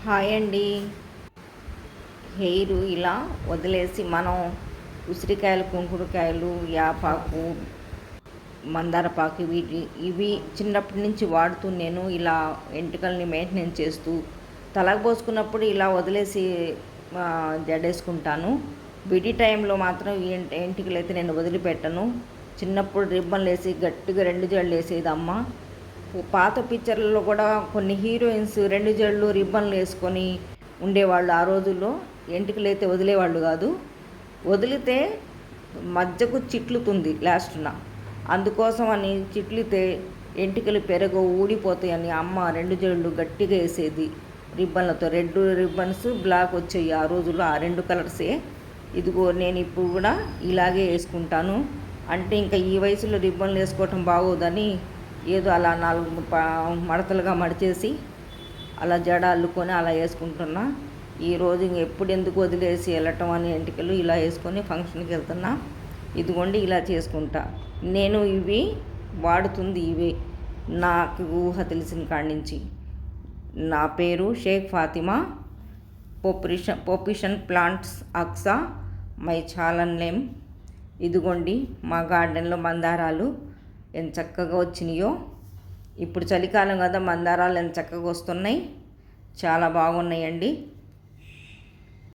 Hi అండి. Hair ఇలా వదిలేసి మనం ఉసిరికాయలు, కుంకుడుకాయలు, యాపాకు, మందారపాకు ఇవి చిన్నప్పటి నుంచి వాడుతూ నేను ఇలా వెంట్రుకల్ని మెయింటెనెన్స్ చేస్తూ తలకు పోసుకున్నప్పుడు ఇలా వదిలేసి జడేసుకుంటాను. విడి టైంలో మాత్రం వెంట్రుకలు అయితే నేను వదిలిపెట్టను. చిన్నప్పుడు రిబ్బన్లు వేసి గట్టిగా 2 జడలు వేసేది అమ్మ. పాత పిక్చర్లలో కూడా కొన్ని హీరోయిన్స్ 2 జడలు రిబ్బన్లు వేసుకొని ఉండేవాళ్ళు. ఆ రోజుల్లో ఎంటికలు అయితే వదిలేవాళ్ళు కాదు. వదిలితే మధ్యకు చిట్లుతుంది లాస్ట్న. అందుకోసం అని చిట్లితే ఎంటికలు పెరగవు, ఊడిపోతాయని అమ్మ 2 జడలు గట్టిగా వేసేది రిబ్బన్లతో. రెడ్ రిబ్బన్స్, బ్లాక్ వచ్చాయి ఆ రోజుల్లో, ఆ 2 కలర్సే. ఇదిగో నేను ఇప్పుడు కూడా ఇలాగే వేసుకుంటాను. అంటే ఇంకా ఈ వయసులో రిబ్బన్లు వేసుకోవటం బాగోదని ఏదో అలా 4 మడతలుగా మడిచేసి అలా జడ అల్లుకొని అలా వేసుకుంటున్నా. ఈరోజు ఎప్పుడు ఎందుకు వదిలేసి వెళ్ళటం అని ఎంటికలు ఇలా వేసుకొని ఫంక్షన్కి వెళ్తున్నా. ఇదిగోండి ఇలా చేసుకుంటా నేను. ఇవి వాడుతుంది ఇవే నాకు ఊహ తెలిసిన కాడి నుంచి. నా పేరు షేక్ ఫాతిమా. పొపిషన్ plants Aqsa my channel name. ఇదిగోండి మా గార్డెన్లో మందారాలు ఎంత చక్కగా వచ్చినాయో. ఇప్పుడు చలికాలం కదా, మందారాలు ఎంత చక్కగా వస్తున్నాయి, చాలా బాగున్నాయండి.